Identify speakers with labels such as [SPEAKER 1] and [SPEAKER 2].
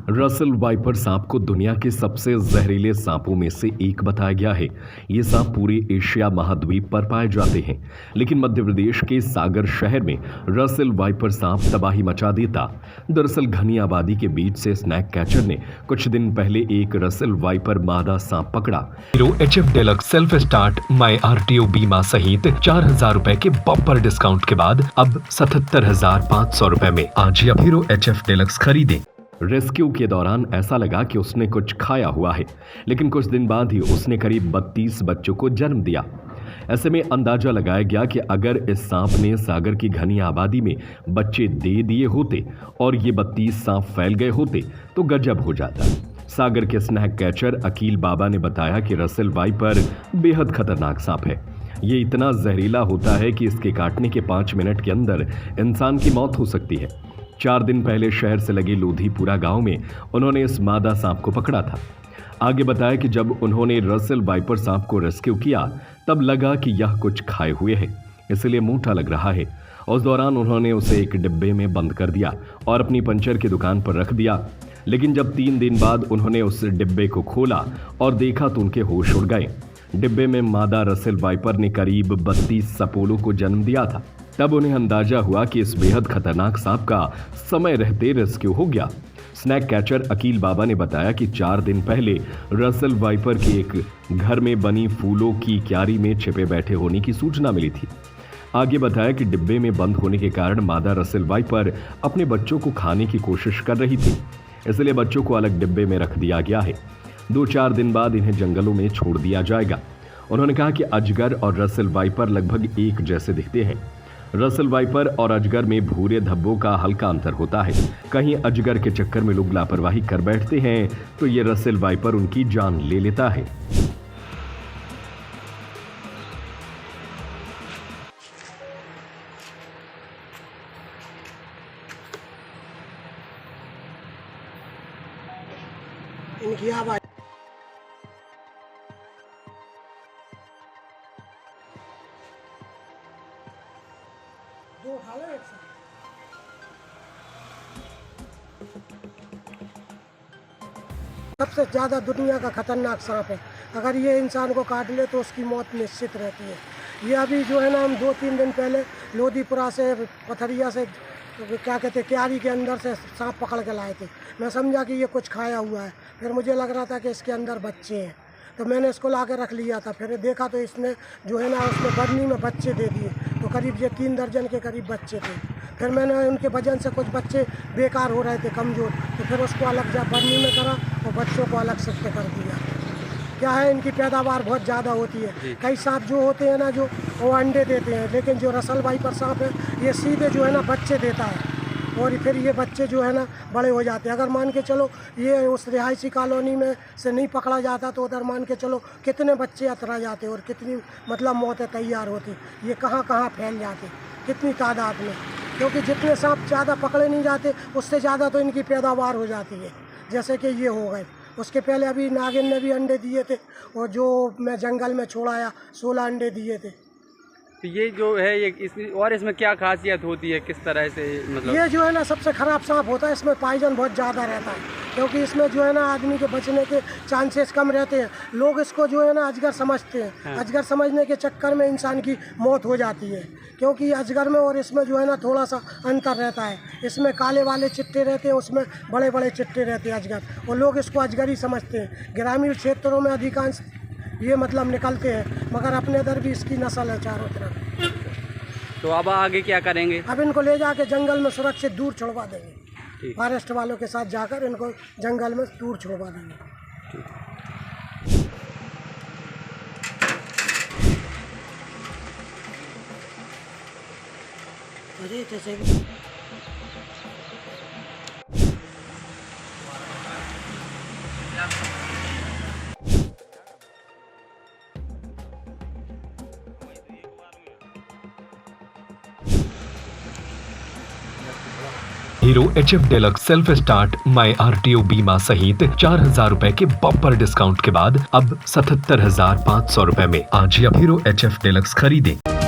[SPEAKER 1] Russell viper सांप को दुनिया के सबसे जहरीले सांपों में से एक बताया गया है। ये सांप पूरे एशिया महाद्वीप पर पाए जाते हैं, लेकिन मध्य प्रदेश के सागर शहर में रसल वाइपर सांप तबाही मचा देता। दरअसल घनी आबादी के बीच से स्नैक कैचर ने कुछ दिन पहले एक रसल वाइपर मादा सांप पकड़ा।
[SPEAKER 2] Hero HF deluxe self start my RTO बीमा सहित 4,000 रुपए के बम्पर डिस्काउंट के बाद अब 77,500 रुपए में आज ही हीरो HF डेलक्स खरीदें।
[SPEAKER 1] रेस्क्यू के दौरान ऐसा लगा कि उसने कुछ खाया हुआ है, लेकिन कुछ दिन बाद ही उसने करीब 32 बच्चों को जन्म दिया। ऐसे में अंदाजा लगाया गया कि अगर इस सांप ने सागर की घनी आबादी में बच्चे दे दिए होते और ये 32 सांप फैल गए होते तो गजब हो जाता। सागर के स्नैक कैचर अकील बाबा ने बताया कि रसल वाइपर बेहद खतरनाक सांप है। ये इतना जहरीला होता है कि इसके काटने के 5 मिनट के अंदर इंसान की मौत हो सकती है। 4 दिन पहले शहर से लगे लोधीपुरा गांव में उन्होंने इस मादा सांप को पकड़ा था। आगे बताया कि जब उन्होंने रसल वाइपर सांप को रेस्क्यू किया तब लगा कि यह कुछ खाए हुए है, इसलिए मोटा लग रहा है। उस दौरान उन्होंने उसे एक डिब्बे में बंद कर दिया और अपनी पंचर की दुकान पर रख दिया। लेकिन जब 3 दिन बाद उन्होंने उस डिब्बे को खोला और देखा तो उनके होश उड़ गए। डिब्बे में मादा रसल वाइपर ने करीब 32 सपोलों को जन्म दिया था। तब उन्हें अंदाजा हुआ कि इस बेहद खतरनाक सांप का समय रहते रेस्क्यू हो गया। स्नैक कैचर अकील बाबा ने बताया कि 4 दिन पहले रसल वाइपर के एक घर में बनी फूलों की क्यारी में छिपे बैठे होने की सूचना मिली थी। आगे बताया कि डिब्बे में बंद होने के कारण मादा रसल वाइपर अपने बच्चों को खाने की कोशिश कर रही थी, इसलिए बच्चों को अलग डिब्बे में रख दिया गया है। 2-4 दिन बाद इन्हें जंगलों में छोड़ दिया जाएगा। उन्होंने कहा कि अजगर और रसल वाइपर लगभग एक जैसे दिखते हैं। रसल वाइपर और अजगर में भूरे धब्बों का हल्का अंतर होता है। कहीं अजगर के चक्कर में लोग लापरवाही कर बैठते हैं तो ये रसल वाइपर उनकी जान ले लेता है।
[SPEAKER 3] इनकी आवाज दो उठा लो एक साथ। सबसे ज़्यादा दुनिया का खतरनाक सांप है। अगर ये इंसान को काट ले तो उसकी मौत निश्चित रहती है। ये अभी जो है ना, हम 2-3 दिन पहले लोधीपुरा से पथरिया से क्या कहते क्यारी के अंदर से सांप पकड़ के लाए थे। मैं समझा कि ये कुछ खाया हुआ है, फिर मुझे लग रहा था कि इसके अंदर बच्चे हैं, तो मैंने इसको ला के रख लिया था। फिर देखा तो इसने जो है ना, उसने बरनी में बच्चे दे दिए, तो करीब ये 3 दर्जन के करीब बच्चे थे। फिर मैंने उनके वजन से कुछ बच्चे बेकार हो रहे थे, कमज़ोर, तो फिर उसको अलग जा बरनी में करा और बच्चों को अलग शिफ्ट कर दिया। क्या है, इनकी पैदावार बहुत ज़्यादा होती है। कई सांप जो होते हैं ना, जो वो अंडे देते हैं, लेकिन जो रसल वाइपर सांप है ये सीधे जो है ना बच्चे देता है, और फिर ये बच्चे जो है ना बड़े हो जाते हैं। अगर मान के चलो ये उस रिहायशी कॉलोनी में से नहीं पकड़ा जाता तो उधर मान के चलो कितने बच्चे अतरा जाते और कितनी मतलब मौतें तैयार होती। ये कहाँ कहाँ फैल जाते, कितनी तादाद में, क्योंकि जितने सांप ज़्यादा पकड़े नहीं जाते उससे ज़्यादा तो इनकी पैदावार हो जाती है। जैसे कि ये हो गए, उसके पहले अभी नागिन ने भी अंडे दिए थे, और जो मैं जंगल में छोड़ाया 16 अंडे दिए थे।
[SPEAKER 4] तो ये जो है ये इसमें क्या खासियत होती है, किस तरह से मतलब?
[SPEAKER 3] ये जो है ना सबसे ख़राब सांप होता है, इसमें पॉइजन बहुत ज़्यादा रहता है, क्योंकि इसमें जो है ना आदमी के बचने के चांसेस कम रहते हैं। लोग इसको जो है ना अजगर समझते हैं। हाँ। अजगर समझने के चक्कर में इंसान की मौत हो जाती है, क्योंकि अजगर में और इसमें जो है ना थोड़ा सा अंतर रहता है। इसमें काले वाले चिट्टे रहते हैं, उसमें बड़े बड़े चिट्टे रहते हैं अजगर, और लोग इसको अजगर ही समझते हैं। ग्रामीण क्षेत्रों में अधिकांश ये मतलब निकलते हैं, मगर अपने इधर भी इसकी नस्ल है चारों तरफ।
[SPEAKER 4] तो अब आगे क्या करेंगे?
[SPEAKER 3] अब इनको ले जाके जंगल में सुरक्षित दूर छुड़वा देंगे। फॉरेस्ट वालों के साथ जाकर इनको जंगल में दूर छुड़वा देंगे। अरे जैसे
[SPEAKER 2] hero HF deluxe self start my RTO बीमा सहित 4,000 रुपए के बम्पर डिस्काउंट के बाद अब 77,500 रुपए में आज ही हीरो HF डेलक्स खरीदें।